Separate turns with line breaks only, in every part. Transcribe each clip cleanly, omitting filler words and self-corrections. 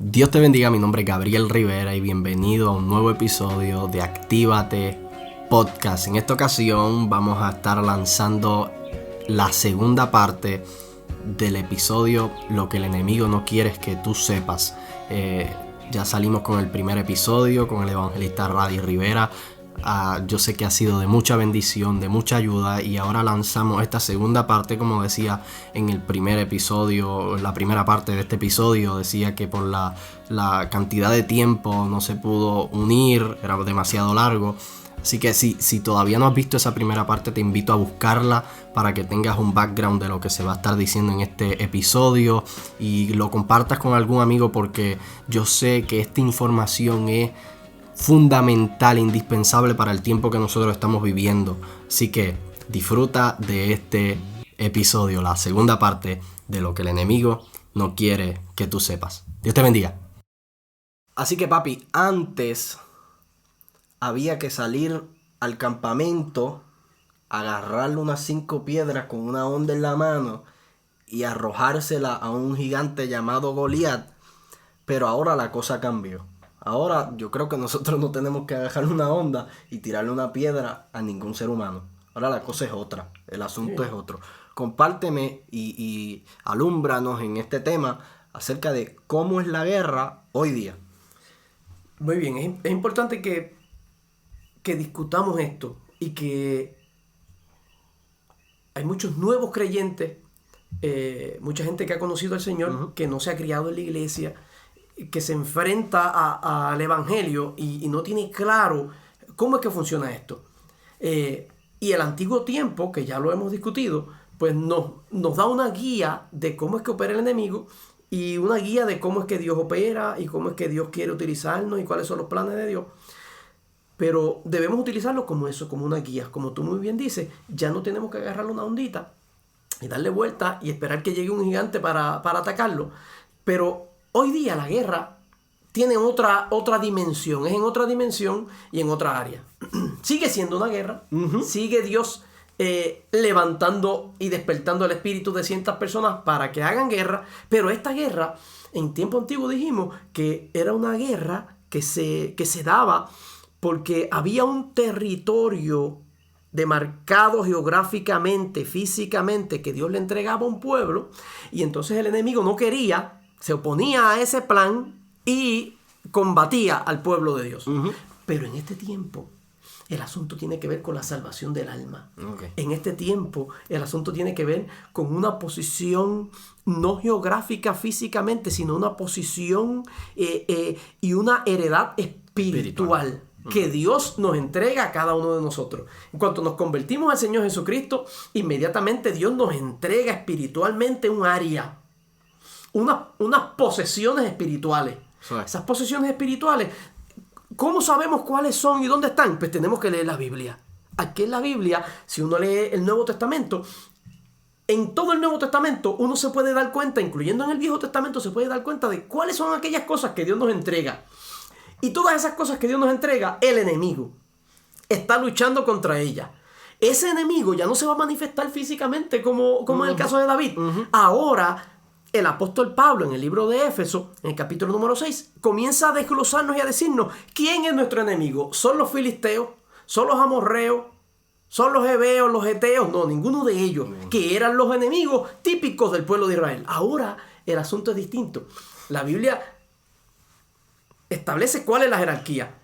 Dios te bendiga, mi nombre es Gabriel Rivera y bienvenido a un nuevo episodio de Actívate Podcast. En esta ocasión vamos a estar lanzando la segunda parte del episodio Lo que el enemigo no quiere es que tú sepas. Ya salimos con el primer episodio con el evangelista Radi Rivera. Yo sé que ha sido de mucha bendición, de mucha ayuda, y ahora lanzamos esta segunda parte. Como decía en el primer episodio, la primera parte de este episodio, decía que por la cantidad de tiempo no se pudo unir, era demasiado largo. Así que si todavía no has visto esa primera parte, te invito a buscarla para que tengas un background de lo que se va a estar diciendo en este episodio y lo compartas con algún amigo, porque yo sé que esta información es fundamental, indispensable para el tiempo que nosotros estamos viviendo. Así que disfruta de este episodio, la segunda parte de lo que el enemigo no quiere que tú sepas. Dios te bendiga. Así que, papi, antes había que salir al campamento, agarrarle unas 5 piedras con una onda en la mano y arrojársela a un gigante llamado Goliat. Pero ahora la cosa cambió. Ahora yo creo que nosotros no tenemos que agarrar una onda y tirarle una piedra a ningún ser humano. Ahora la cosa es otra, el asunto es otro. Compárteme y alúmbranos en este tema acerca de cómo es la guerra hoy día.
Muy bien, es importante que discutamos esto y que hay muchos nuevos creyentes, mucha gente que ha conocido al Señor, que no se ha criado en la iglesia, que se enfrenta al evangelio y no tiene claro cómo es que funciona esto. Y el antiguo tiempo, que ya lo hemos discutido, pues nos da una guía de cómo es que opera el enemigo y una guía de cómo es que Dios opera y cómo es que Dios quiere utilizarnos y cuáles son los planes de Dios. Pero debemos utilizarlo como eso, como una guía. Como tú muy bien dices, ya no tenemos que agarrarle una ondita y darle vuelta y esperar que llegue un gigante para atacarlo. Pero hoy día la guerra tiene otra dimensión, es en otra dimensión y en otra área. Sigue siendo una guerra, sigue Dios levantando y despertando el espíritu de ciertas personas para que hagan guerra, pero esta guerra, en tiempo antiguo dijimos que era una guerra que se daba porque había un territorio demarcado geográficamente, físicamente, que Dios le entregaba a un pueblo, y entonces el enemigo no quería, se oponía a ese plan y combatía al pueblo de Dios. Pero en este tiempo el asunto tiene que ver con la salvación del alma. En este tiempo el asunto tiene que ver con una posición no geográfica físicamente, sino una posición y una heredad espiritual que Dios nos entrega a cada uno de nosotros. En cuanto nos convertimos al Señor Jesucristo, inmediatamente Dios nos entrega espiritualmente un área, unas posesiones espirituales. Esas posesiones espirituales, ¿cómo sabemos cuáles son y dónde están? Pues tenemos que leer la Biblia. Aquí en la Biblia, si uno lee el Nuevo Testamento, en todo el Nuevo Testamento uno se puede dar cuenta, incluyendo en el Viejo Testamento, se puede dar cuenta de cuáles son aquellas cosas que Dios nos entrega. Y todas esas cosas que Dios nos entrega, el enemigo está luchando contra ellas. Ese enemigo ya no se va a manifestar físicamente como en el caso de David. Ahora, el apóstol Pablo en el libro de Éfeso, en el capítulo número 6, comienza a desglosarnos y a decirnos quién es nuestro enemigo. ¿Son los filisteos? ¿Son los amorreos? ¿Son los heveos, los heteos? No, ninguno de ellos, que eran los enemigos típicos del pueblo de Israel. Ahora el asunto es distinto. La Biblia establece cuál es la jerarquía: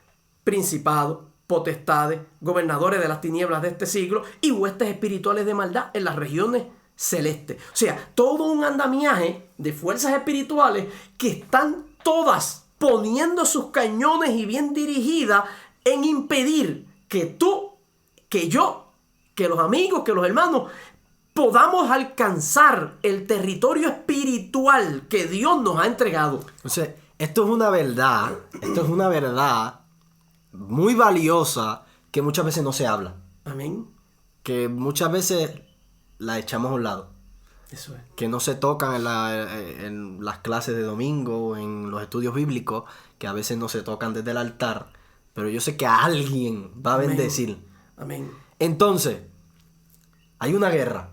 principados, potestades, gobernadores de las tinieblas de este siglo y huestes espirituales de maldad en las regiones celestes. O sea, todo un andamiaje de fuerzas espirituales que están todas poniendo sus cañones y bien dirigidas en impedir que tú, que yo, que los amigos, que los hermanos podamos alcanzar el territorio espiritual que Dios nos ha entregado.
O sea, esto es una verdad muy valiosa que muchas veces no se habla.
Amén.
Que muchas veces la echamos a un lado.
Eso es.
Que no se tocan en las clases de domingo o en los estudios bíblicos, que a veces no se tocan desde el altar. Pero yo sé que a alguien va a bendecir.
Amén.
Entonces, hay una guerra.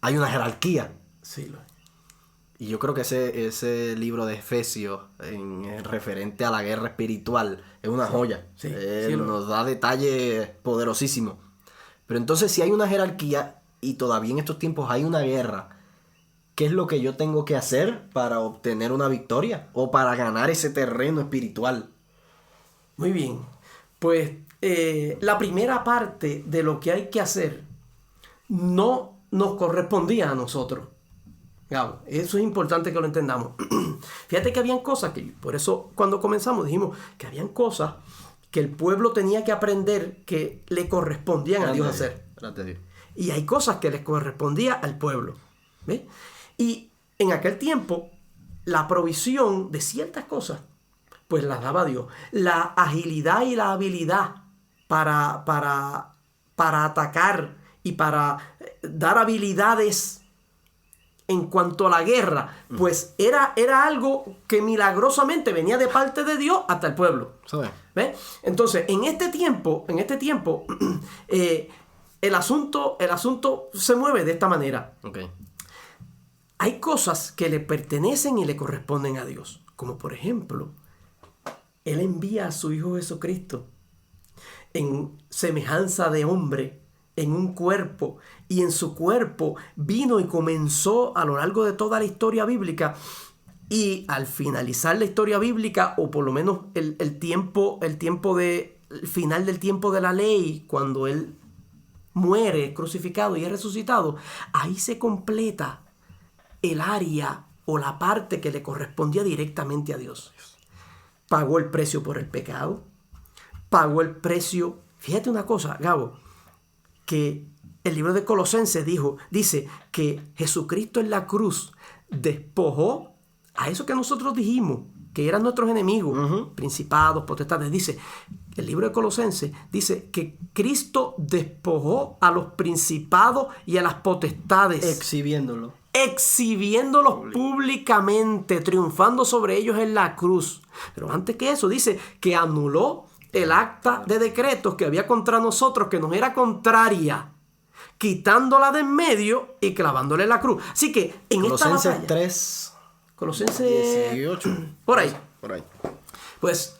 Hay una jerarquía.
Sí, lo es.
Y yo creo que ese libro de Efesios, referente a la guerra espiritual, es una joya.
Sí,
Nos da detalles poderosísimos. Pero entonces, si hay una jerarquía y todavía en estos tiempos hay una guerra, ¿qué es lo que yo tengo que hacer para obtener una victoria o para ganar ese terreno espiritual?
Muy bien. Pues la primera parte de lo que hay que hacer no nos correspondía a nosotros. Gabo, eso es importante que lo entendamos. Fíjate que habían cosas que, por eso cuando comenzamos dijimos que habían cosas que el pueblo tenía que aprender que le correspondían a Dios hacer. Y hay cosas que les correspondía al pueblo. ¿Ves? Y en aquel tiempo, la provisión de ciertas cosas, pues las daba Dios. La agilidad y la habilidad para atacar y para dar habilidades en cuanto a la guerra, pues era algo que milagrosamente venía de parte de Dios hasta el pueblo. ¿Ves? Entonces, en este tiempo, el asunto se mueve de esta manera.
Okay.
Hay cosas que le pertenecen y le corresponden a Dios. Como por ejemplo, Él envía a su Hijo Jesucristo en semejanza de hombre, en un cuerpo, y en su cuerpo vino y comenzó a lo largo de toda la historia bíblica, y al finalizar la historia bíblica, o por lo menos el final del tiempo de la ley, cuando Él muere crucificado y es resucitado, ahí se completa el área o la parte que le correspondía directamente a Dios. Pagó el precio por el pecado, pagó el precio. Fíjate una cosa, Gabo, que el libro de Colosenses dice que Jesucristo en la cruz despojó a eso que nosotros dijimos, que eran nuestros enemigos, principados, potestades. Dice, el libro de Colosenses dice que Cristo despojó a los principados y a las potestades. Exhibiéndolos públicamente, triunfando sobre ellos en la cruz. Pero antes que eso, dice que anuló el acta de decretos que había contra nosotros, que nos era contraria, quitándola de en medio y clavándole en la cruz. Así que en esta batalla,
3,
Colosenses
18,
por ahí.
Pues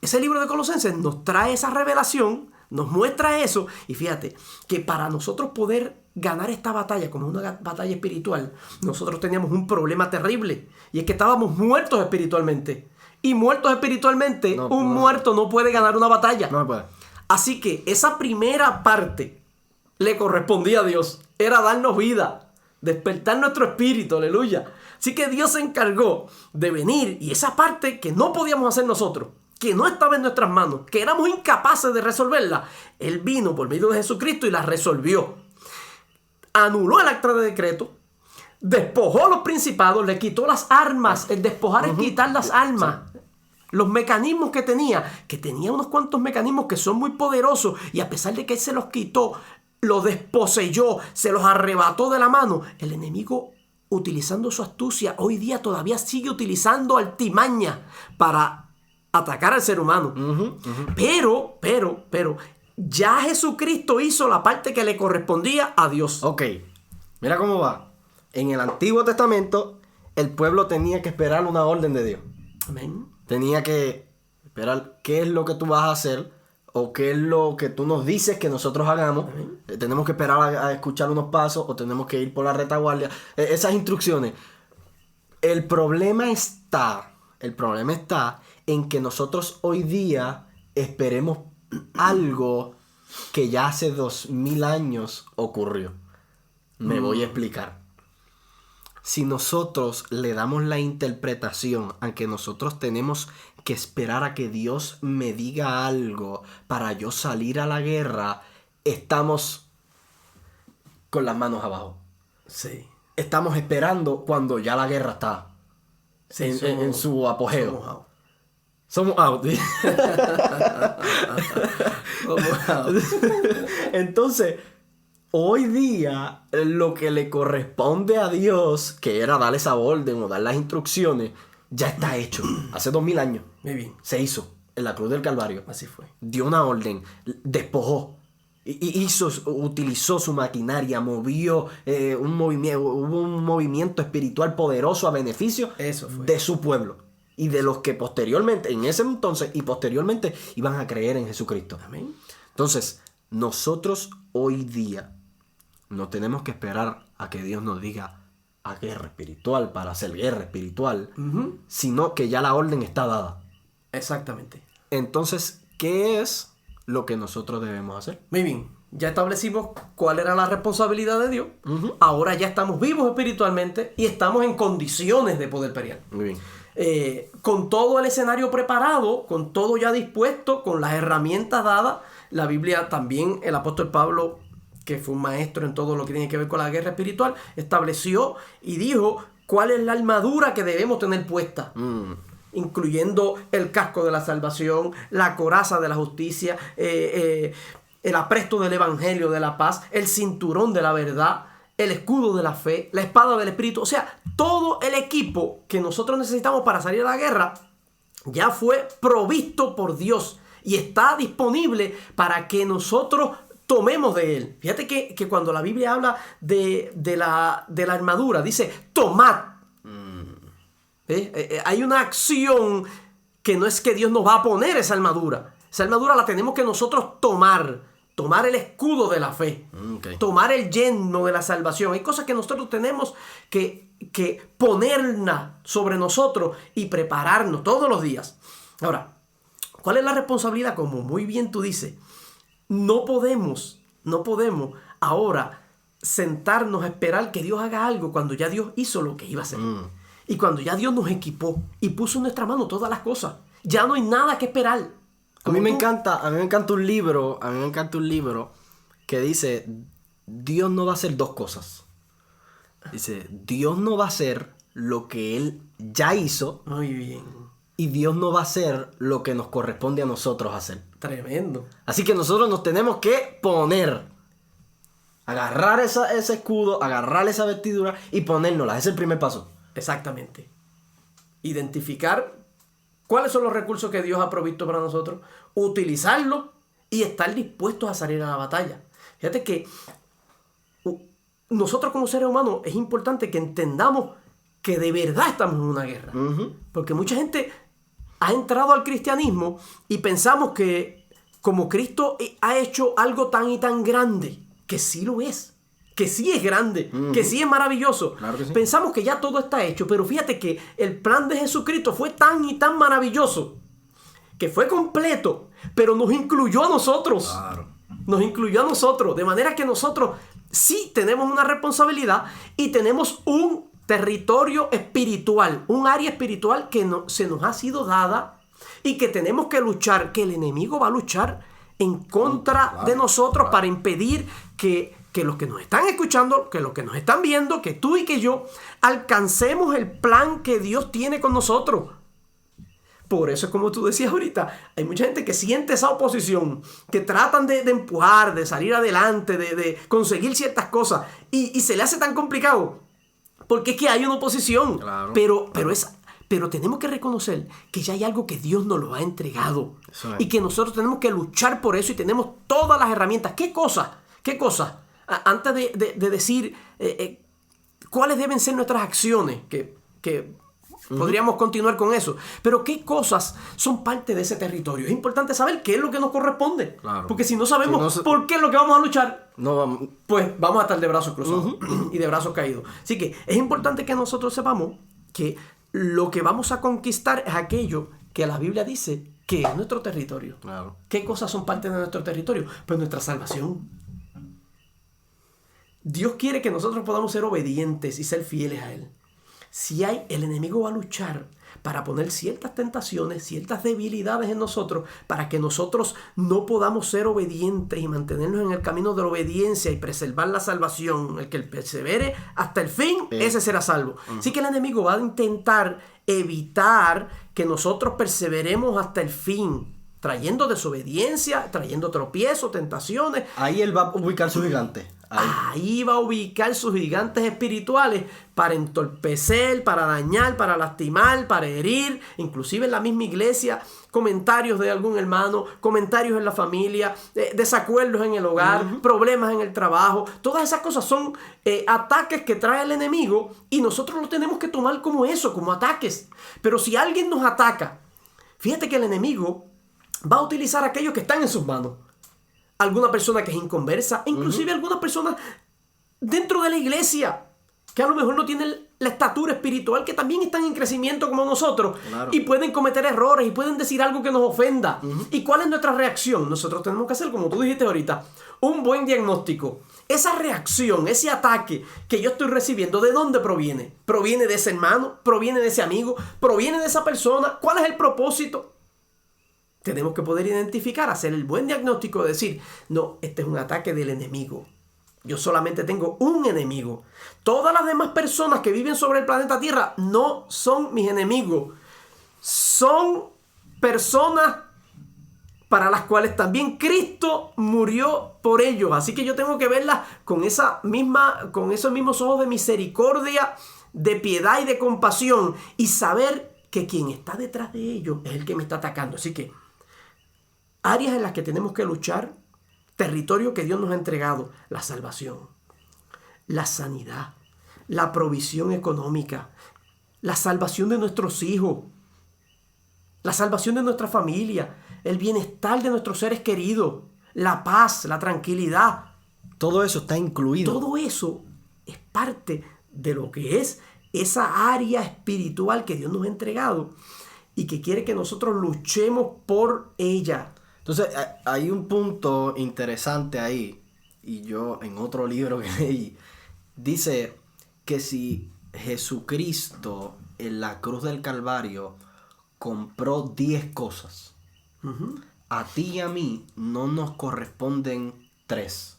ese libro de Colosenses nos trae esa revelación, nos muestra eso. Y fíjate que para nosotros poder ganar esta batalla como una batalla espiritual, nosotros teníamos un problema terrible, y es que estábamos muertos espiritualmente. Y muertos espiritualmente, muerto no puede ganar una batalla.
No puede.
Así que esa primera parte le correspondía a Dios. Era darnos vida, despertar nuestro espíritu, aleluya. Así que Dios se encargó de venir, y esa parte que no podíamos hacer nosotros, que no estaba en nuestras manos, que éramos incapaces de resolverla, Él vino por medio de Jesucristo y la resolvió. Anuló el acta de decreto, despojó a los principados, le quitó las armas. El despojar es quitar las armas. Sí. Los mecanismos que tenía unos cuantos mecanismos que son muy poderosos, y a pesar de que Él se los quitó, los desposeyó, se los arrebató de la mano, el enemigo, utilizando su astucia, hoy día todavía sigue utilizando artimaña para atacar al ser humano. Pero ya Jesucristo hizo la parte que le correspondía a Dios.
Ok, mira cómo va. En el Antiguo Testamento, el pueblo tenía que esperar una orden de Dios.
Amén.
Tenía que esperar qué es lo que tú vas a hacer, o qué es lo que tú nos dices que nosotros hagamos. Tenemos que esperar a escuchar unos pasos, o tenemos que ir por la retaguardia. Esas instrucciones. El problema está en que nosotros hoy día esperemos algo que ya hace 2000 años ocurrió. Me voy a explicar. Si nosotros le damos la interpretación a que nosotros tenemos que esperar a que Dios me diga algo para yo salir a la guerra, estamos con las manos abajo.
Sí.
Estamos esperando cuando ya la guerra está en su apogeo. Somos out. Entonces, hoy día, lo que le corresponde a Dios, que era dar esa orden o dar las instrucciones, ya está hecho. Hace 2000 años.
Muy bien.
Se hizo en la cruz del Calvario.
Así fue.
Dio una orden, despojó. utilizó su maquinaria, movió hubo un movimiento espiritual poderoso a beneficio de su pueblo y de los que posteriormente, en ese entonces y posteriormente, iban a creer en Jesucristo.
Amén.
Entonces, nosotros hoy día no tenemos que esperar a que Dios nos diga a guerra espiritual para hacer guerra espiritual, sino que ya la orden está dada.
Exactamente.
Entonces, ¿qué es lo que nosotros debemos hacer?
Muy bien, ya establecimos cuál era la responsabilidad de Dios. Ahora ya estamos vivos espiritualmente y estamos en condiciones de poder pelear.
Muy bien.
Con todo el escenario preparado, con todo ya dispuesto, con las herramientas dadas, la Biblia también, el apóstol Pablo, que fue un maestro en todo lo que tiene que ver con la guerra espiritual, estableció y dijo cuál es la armadura que debemos tener puesta. Incluyendo el casco de la salvación, la coraza de la justicia, el apresto del evangelio de la paz, el cinturón de la verdad, el escudo de la fe, la espada del espíritu. O sea, todo el equipo que nosotros necesitamos para salir a la guerra ya fue provisto por Dios y está disponible para que nosotros tomemos de él. Fíjate que cuando la Biblia habla de la armadura, dice, tomad. Hay una acción que no es que Dios nos va a poner esa armadura. Esa armadura la tenemos que nosotros tomar el escudo de la fe, tomar el yelmo de la salvación. Hay cosas que nosotros tenemos que ponerla sobre nosotros y prepararnos todos los días. Ahora, ¿cuál es la responsabilidad? Como muy bien tú dices, no podemos ahora sentarnos a esperar que Dios haga algo cuando ya Dios hizo lo que iba a hacer. Y cuando ya Dios nos equipó y puso en nuestra mano todas las cosas, ya no hay nada que esperar.
A mí me encanta un libro que dice, Dios no va a hacer dos cosas. Dice, Dios no va a hacer lo que Él ya hizo.
Muy bien.
Y Dios no va a hacer lo que nos corresponde a nosotros hacer.
Tremendo.
Así que nosotros nos tenemos que poner, agarrar ese escudo, agarrar esa vestidura y ponérnosla. Ese es el primer paso.
Exactamente. Identificar cuáles son los recursos que Dios ha provisto para nosotros, utilizarlos y estar dispuestos a salir a la batalla. Fíjate que nosotros como seres humanos es importante que entendamos que de verdad estamos en una guerra. Porque mucha gente ha entrado al cristianismo y pensamos que como Cristo ha hecho algo tan y tan grande, que sí lo es. Que sí es grande, que sí es maravilloso.
Claro que sí.
Pensamos que ya todo está hecho, pero fíjate que el plan de Jesucristo fue tan y tan maravilloso, que fue completo, pero nos incluyó a nosotros.
Claro.
Nos incluyó a nosotros, de manera que nosotros sí tenemos una responsabilidad y tenemos un territorio espiritual, un área espiritual que se nos ha sido dada y que tenemos que luchar, que el enemigo va a luchar en contra de nosotros para impedir que los que nos están escuchando, que los que nos están viendo, que tú y que yo alcancemos el plan que Dios tiene con nosotros. Por eso es como tú decías ahorita, hay mucha gente que siente esa oposición, que tratan de empujar, de salir adelante, de conseguir ciertas cosas y se le hace tan complicado porque es que hay una oposición.
Claro.
Pero tenemos que reconocer que ya hay algo que Dios nos lo ha entregado y que nosotros tenemos que luchar por eso y tenemos todas las herramientas. ¿Qué cosas? Antes de decir cuáles deben ser nuestras acciones, que podríamos continuar con eso, pero qué cosas son parte de ese territorio. Es importante saber qué es lo que nos corresponde,
claro.
Porque si no sabemos por qué es lo que vamos a luchar,
no,
pues vamos a estar de brazos cruzados y de brazos caídos. Así que es importante que nosotros sepamos que lo que vamos a conquistar es aquello que la Biblia dice que es nuestro territorio.
Claro.
¿Qué cosas son parte de nuestro territorio? Pues nuestra salvación. Dios quiere que nosotros podamos ser obedientes y ser fieles a Él. El enemigo va a luchar para poner ciertas tentaciones, ciertas debilidades en nosotros, para que nosotros no podamos ser obedientes y mantenernos en el camino de la obediencia y preservar la salvación. El que persevere hasta el fin, ese será salvo. Así que el enemigo va a intentar evitar que nosotros perseveremos hasta el fin. trayendo desobediencia, trayendo tropiezos, tentaciones.
Ahí él va a ubicar sus gigantes.
Ahí va a ubicar sus gigantes espirituales para entorpecer, para dañar, para lastimar, para herir. Inclusive en la misma iglesia, comentarios de algún hermano, comentarios en la familia, desacuerdos en el hogar, problemas en el trabajo. Todas esas cosas son ataques que trae el enemigo y nosotros lo tenemos que tomar como eso, como ataques. Pero si alguien nos ataca, fíjate que el enemigo va a utilizar a aquellos que están en sus manos. Alguna persona que es inconversa, inclusive algunas personas dentro de la iglesia que a lo mejor no tienen la estatura espiritual, que también están en crecimiento como nosotros, claro, y pueden cometer errores y pueden decir algo que nos ofenda. ¿Y cuál es nuestra reacción? Nosotros tenemos que hacer, como tú dijiste ahorita, un buen diagnóstico. Esa reacción, ese ataque que yo estoy recibiendo, ¿de dónde proviene? ¿Proviene de ese hermano? ¿Proviene de ese amigo? ¿Proviene de esa persona? ¿Cuál es el propósito? Tenemos que poder identificar, hacer el buen diagnóstico, decir, no, este es un ataque del enemigo. Yo solamente tengo un enemigo. Todas las demás personas que viven sobre el planeta Tierra no son mis enemigos. Son personas para las cuales también Cristo murió por ellos. Así que yo tengo que verlas con esos mismos ojos de misericordia, de piedad y de compasión, y saber que quien está detrás de ellos es el que me está atacando. Así que áreas en las que tenemos que luchar, territorio que Dios nos ha entregado: la salvación, la sanidad, la provisión económica, la salvación de nuestros hijos, la salvación de nuestra familia, el bienestar de nuestros seres queridos, la paz, la tranquilidad.
Todo eso está incluido.
Todo eso es parte de lo que es esa área espiritual que Dios nos ha entregado y que quiere que nosotros luchemos por ella.
Entonces, hay un punto interesante ahí, y yo en otro libro que leí, dice que si Jesucristo en la cruz del Calvario compró 10 cosas, a ti y a mí no nos corresponden 3,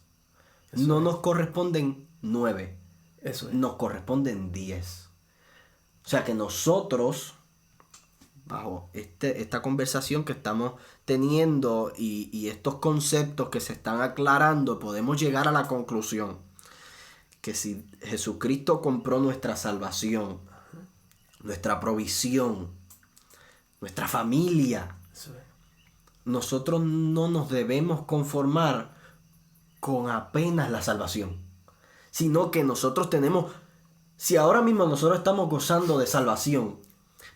no nos corresponden 9,
eso es,
nos corresponden 10. O sea que nosotros, bajo esta conversación que estamos teniendo y estos conceptos que se están aclarando, podemos llegar a la conclusión que si Jesucristo compró nuestra salvación, nuestra provisión, nuestra familia, nosotros no nos debemos conformar con apenas la salvación, sino que nosotros tenemos, si ahora mismo nosotros estamos gozando de salvación,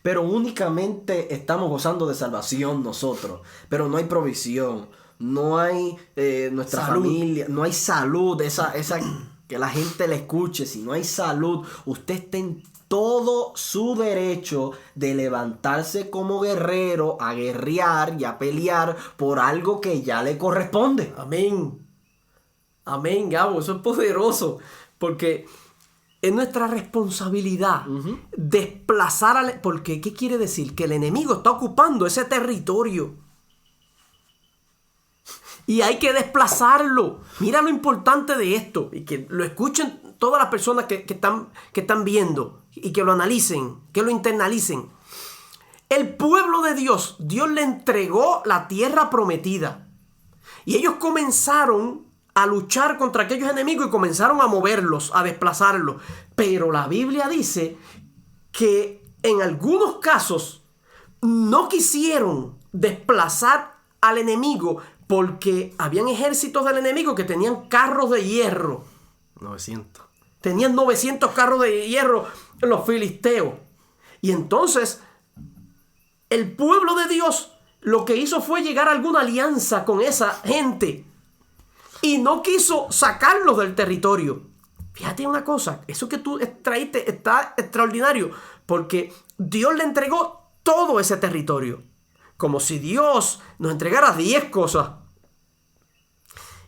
pero únicamente estamos gozando de salvación nosotros, pero no hay provisión, no hay nuestra familia, no hay salud, esa que la gente le escuche. Si no hay salud, usted está en todo su derecho de levantarse como guerrero, a guerrear y a pelear por algo que ya le corresponde.
Amén. Amén, Gabo, eso es poderoso, porque es nuestra responsabilidad desplazar porque ¿qué quiere decir? Que el enemigo está ocupando ese territorio y hay que desplazarlo. Mira lo importante de esto, y que lo escuchen todas las personas que están viendo y que lo analicen, que lo internalicen. El pueblo de Dios, Dios le entregó la tierra prometida y ellos comenzaron a luchar contra aquellos enemigos y comenzaron a moverlos, a desplazarlos. Pero la Biblia dice que en algunos casos no quisieron desplazar al enemigo porque habían ejércitos del enemigo que tenían carros de hierro.
900.
Tenían 900 carros de hierro los filisteos. Y entonces el pueblo de Dios lo que hizo fue llegar a alguna alianza con esa gente y no quiso sacarlos del territorio. Fíjate una cosa, eso que tú traíste está extraordinario, porque Dios le entregó todo ese territorio, como si Dios nos entregara 10 cosas.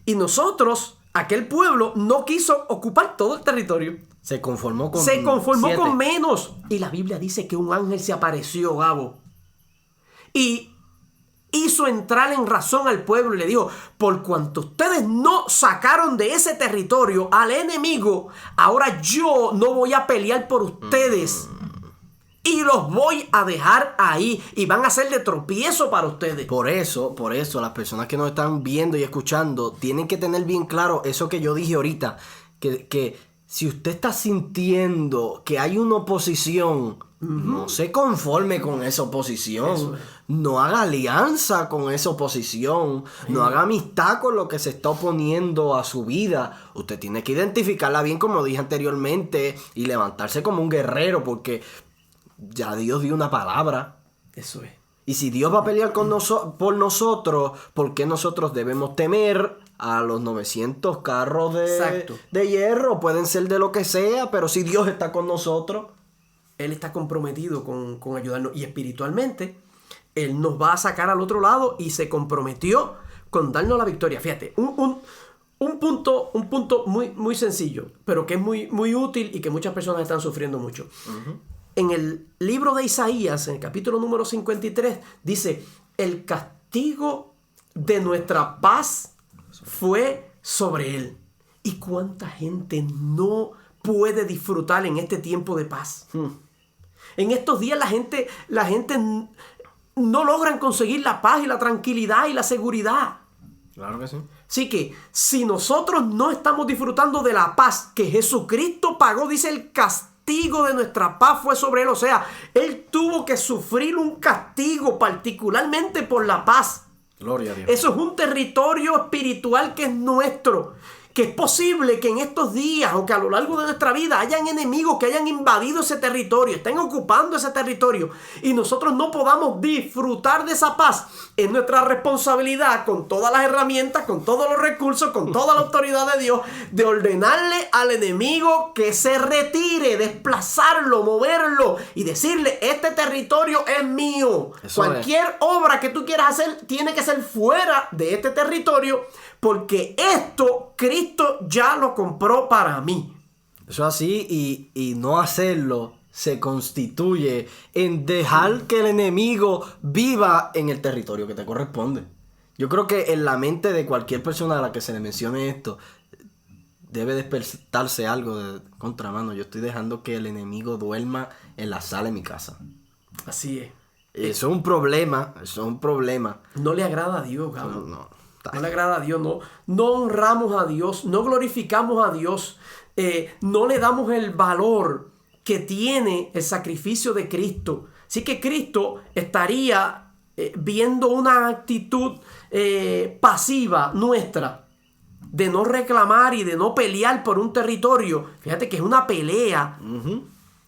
Y nosotros, aquel pueblo, no quiso ocupar todo el territorio.
Se conformó con
7.
con
menos. Y la Biblia dice que un ángel se apareció, Gabo, y hizo entrar en razón al pueblo y le dijo: por cuanto ustedes no sacaron de ese territorio al enemigo, ahora yo no voy a pelear por ustedes. y los voy a dejar ahí y van a ser de tropiezo para ustedes.
Por eso, las personas que nos están viendo y escuchando tienen que tener bien claro eso que yo dije ahorita, que si usted está sintiendo que hay una oposición, no se conforme con esa oposición. No haga alianza con esa oposición. No haga amistad con lo que se está oponiendo a su vida. Usted tiene que identificarla bien, como dije anteriormente, y levantarse como un guerrero, porque ya Dios dio una palabra.
Eso es.
Y si Dios va a pelear por nosotros, ¿por qué nosotros debemos temer a los 900 carros de hierro? Pueden ser de lo que sea, pero si Dios está con nosotros.
Él está comprometido con ayudarnos. Y espiritualmente, Él nos va a sacar al otro lado y se comprometió con darnos la victoria. Fíjate, un punto muy, muy sencillo, pero que es muy, muy útil y que muchas personas están sufriendo mucho. En el libro de Isaías, en el capítulo número 53, dice: el castigo de nuestra paz fue sobre Él. ¿Y cuánta gente no puede disfrutar en este tiempo de paz? En estos días la gente no logran conseguir la paz y la tranquilidad y la seguridad.
Claro que sí.
Así que si nosotros no estamos disfrutando de la paz que Jesucristo pagó, dice, el castigo de nuestra paz fue sobre Él. O sea, Él tuvo que sufrir un castigo particularmente por la paz.
Gloria a Dios.
Eso es un territorio espiritual que es nuestro. Que es posible que en estos días o que a lo largo de nuestra vida hayan enemigos que hayan invadido ese territorio, estén ocupando ese territorio y nosotros no podamos disfrutar de esa paz. Es nuestra responsabilidad, con todas las herramientas, con todos los recursos, con toda la autoridad de Dios, de ordenarle al enemigo que se retire, desplazarlo, moverlo y decirle: este territorio es mío. Cualquier obra que tú quieras hacer tiene que ser fuera de este territorio, porque esto Cristo ya lo compró para mí.
Eso es así, y no hacerlo se constituye en dejar que el enemigo viva en el territorio que te corresponde. Yo creo que en la mente de cualquier persona a la que se le mencione esto debe despertarse algo de contramano. Yo estoy dejando que el enemigo duerma en la sala de mi casa.
Así es.
Eso es un problema,
No le agrada a Dios, Gabo.
No
le agrada a Dios, no honramos a Dios, no glorificamos a Dios, no le damos el valor que tiene el sacrificio de Cristo. Así que Cristo estaría viendo una actitud pasiva nuestra de no reclamar y de no pelear por un territorio. Fíjate que es una pelea.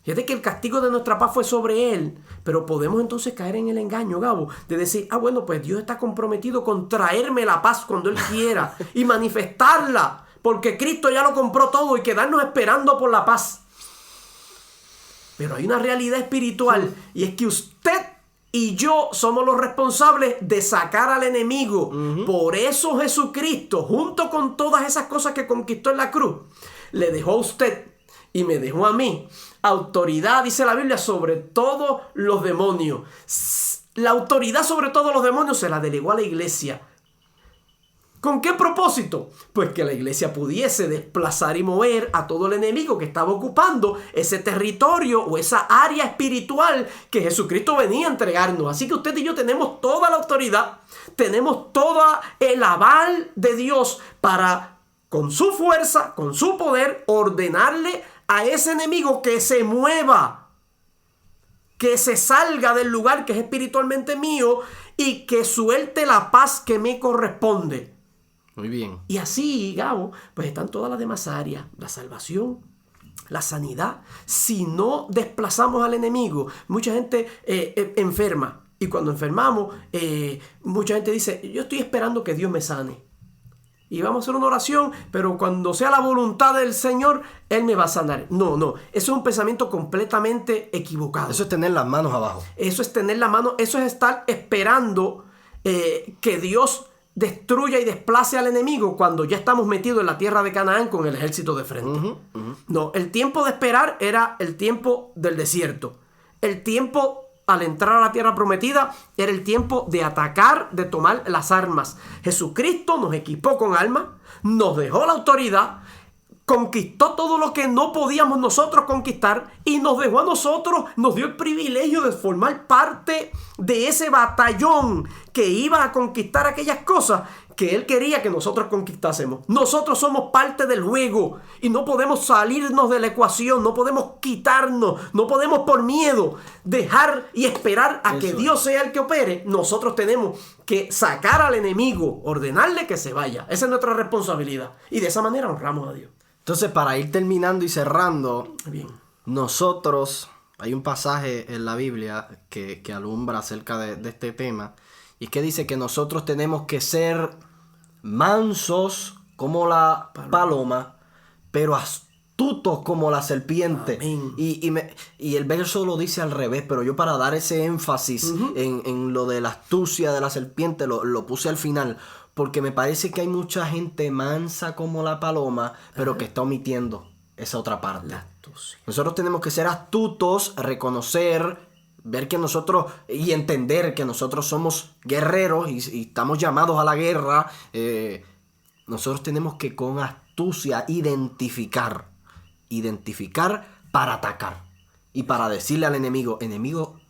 Fíjate que el castigo de nuestra paz fue sobre Él. Pero podemos entonces caer en el engaño, Gabo, de decir: bueno, pues Dios está comprometido con traerme la paz cuando Él quiera y manifestarla, porque Cristo ya lo compró todo, y quedarnos esperando por la paz. Pero hay una realidad espiritual, y es que usted y yo somos los responsables de sacar al enemigo. Por eso Jesucristo, junto con todas esas cosas que conquistó en la cruz, le dejó a usted y me dejó a mí autoridad, dice la Biblia, sobre todos los demonios. La autoridad sobre todos los demonios se la delegó a la iglesia. ¿Con qué propósito? Pues que la iglesia pudiese desplazar y mover a todo el enemigo que estaba ocupando ese territorio o esa área espiritual que Jesucristo venía a entregarnos. Así que usted y yo tenemos toda la autoridad, tenemos todo el aval de Dios para, con su fuerza, con su poder, ordenarle a ese enemigo que se mueva, que se salga del lugar que es espiritualmente mío y que suelte la paz que me corresponde.
Muy bien.
Y así, Gabo, pues están todas las demás áreas: la salvación, la sanidad. Si no desplazamos al enemigo, mucha gente enferma. Y cuando enfermamos, mucha gente dice: yo estoy esperando que Dios me sane. Y vamos a hacer una oración, pero cuando sea la voluntad del Señor, Él me va a sanar. No, eso es un pensamiento completamente equivocado.
Eso es tener las manos abajo.
Eso es tener la mano, eso es estar esperando que Dios destruya y desplace al enemigo cuando ya estamos metidos en la tierra de Canaán con el ejército de frente. No, el tiempo de esperar era el tiempo del desierto. El tiempo al entrar a la tierra prometida era el tiempo de atacar, de tomar las armas. Jesucristo nos equipó con armas, nos dejó la autoridad, conquistó todo lo que no podíamos nosotros conquistar y nos dejó a nosotros, nos dio el privilegio de formar parte de ese batallón que iba a conquistar aquellas cosas que Él quería que nosotros conquistásemos. Nosotros somos parte del juego y no podemos salirnos de la ecuación, no podemos quitarnos, no podemos por miedo dejar y esperar a que Dios sea el que opere. Nosotros tenemos que sacar al enemigo, ordenarle que se vaya. Esa es nuestra responsabilidad y de esa manera honramos a Dios.
Entonces, para ir terminando y cerrando,
Bien.
nosotros, hay un pasaje en la Biblia que alumbra acerca de este tema, y es que dice que nosotros tenemos que ser mansos como la paloma, pero astutos como la serpiente. Y el verso lo dice al revés, pero yo para dar ese énfasis en lo de la astucia de la serpiente lo puse al final, porque me parece que hay mucha gente mansa como la paloma, pero que está omitiendo esa otra parte. Nosotros tenemos que ser astutos, reconocer, ver que nosotros y entender que nosotros somos guerreros y estamos llamados a la guerra. Nosotros tenemos que con astucia identificar para atacar y para decirle al enemigo,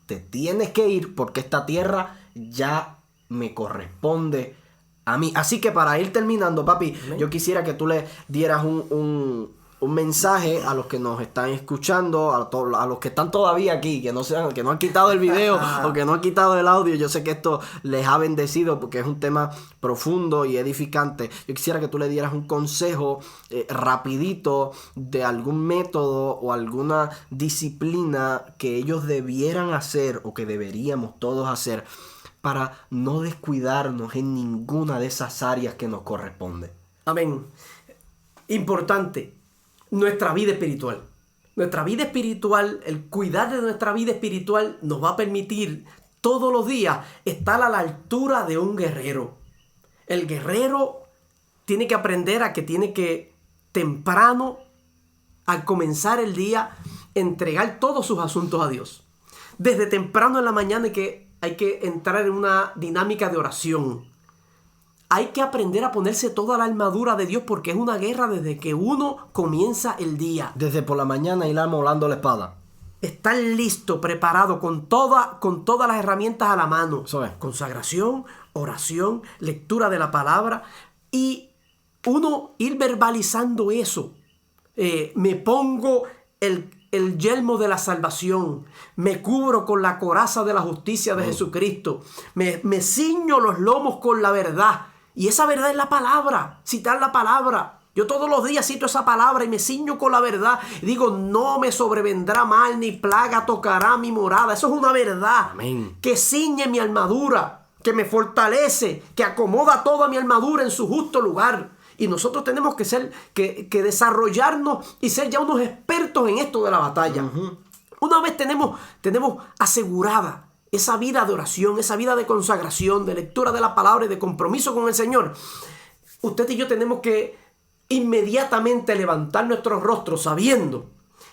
te tienes que ir porque esta tierra ya me corresponde a mí. Así que para ir terminando, papi, yo quisiera que tú le dieras un mensaje a los que nos están escuchando, a los que están todavía aquí, que no han quitado el video o que no han quitado el audio. Yo sé que esto les ha bendecido porque es un tema profundo y edificante. Yo quisiera que tú le dieras un consejo rapidito de algún método o alguna disciplina que ellos debieran hacer o que deberíamos todos hacer para no descuidarnos en ninguna de esas áreas que nos corresponde.
Amén. Importante. Nuestra vida espiritual. Nuestra vida espiritual, el cuidar de nuestra vida espiritual nos va a permitir todos los días estar a la altura de un guerrero. El guerrero tiene que aprender a que tiene que temprano, al comenzar el día, entregar todos sus asuntos a Dios. Desde temprano en la mañana hay que entrar en una dinámica de oración. Hay que aprender a ponerse toda la armadura de Dios porque es una guerra desde que uno comienza el día.
Desde por la mañana ir amolando la espada.
Estar listo, preparado, con todas las herramientas a la mano.
Eso es.
Consagración, oración, lectura de la palabra. Y uno ir verbalizando eso. Me pongo el yelmo de la salvación. Me cubro con la coraza de la justicia de Jesucristo. Me ciño los lomos con la verdad. Y esa verdad es la palabra, citar la palabra. Yo todos los días cito esa palabra y me ciño con la verdad. Y digo, no me sobrevendrá mal ni plaga tocará mi morada. Eso es una verdad.
Amén.
Que ciñe mi armadura, que me fortalece, que acomoda toda mi armadura en su justo lugar. Y nosotros tenemos que desarrollarnos y ser ya unos expertos en esto de la batalla. Una vez tenemos asegurada esa vida de oración, esa vida de consagración, de lectura de la palabra y de compromiso con el Señor, usted y yo tenemos que inmediatamente levantar nuestros rostros sabiendo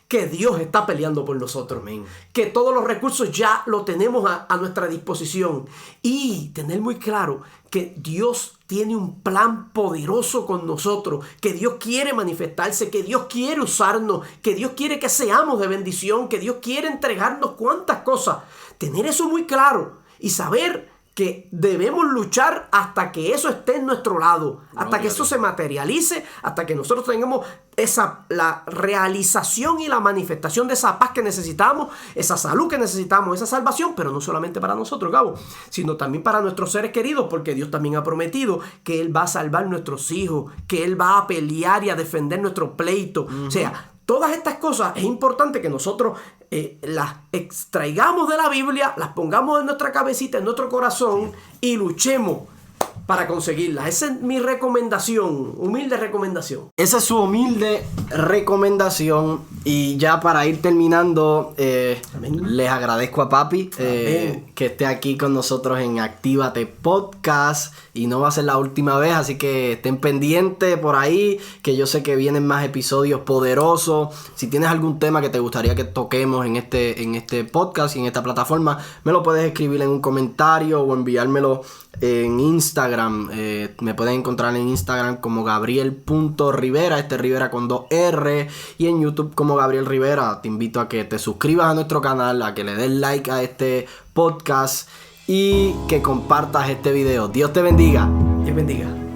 que Dios está peleando por nosotros.
Amén.
Que todos los recursos ya lo tenemos a nuestra disposición. Y tener muy claro que Dios tiene un plan poderoso con nosotros, que Dios quiere manifestarse, que Dios quiere usarnos, que Dios quiere que seamos de bendición, que Dios quiere entregarnos cuantas cosas. Tener eso muy claro y saber que debemos luchar hasta que eso esté en nuestro lado, hasta que eso se materialice, hasta que nosotros tengamos la realización y la manifestación de esa paz que necesitamos, esa salud que necesitamos, esa salvación, pero no solamente para nosotros, Gabo, sino también para nuestros seres queridos, porque Dios también ha prometido que Él va a salvar nuestros hijos, que Él va a pelear y a defender nuestro pleito. O sea, todas estas cosas es importante que nosotros las extraigamos de la Biblia, las pongamos en nuestra cabecita, en nuestro corazón y luchemos para conseguirlas. Esa es mi recomendación, humilde recomendación.
Esa es su humilde recomendación. Y ya para ir terminando, les agradezco a papi que esté aquí con nosotros en Actívate Podcast. Y no va a ser la última vez, así que estén pendientes por ahí, que yo sé que vienen más episodios poderosos. Si tienes algún tema que te gustaría que toquemos en este podcast y en esta plataforma, me lo puedes escribir en un comentario o enviármelo en Instagram Instagram. Me pueden encontrar en Instagram como Gabriel.Rivera, Rivera con 2R, y en YouTube como Gabriel Rivera. Te invito a que te suscribas a nuestro canal, a que le des like a este podcast y que compartas este video. Dios te bendiga.
Dios bendiga.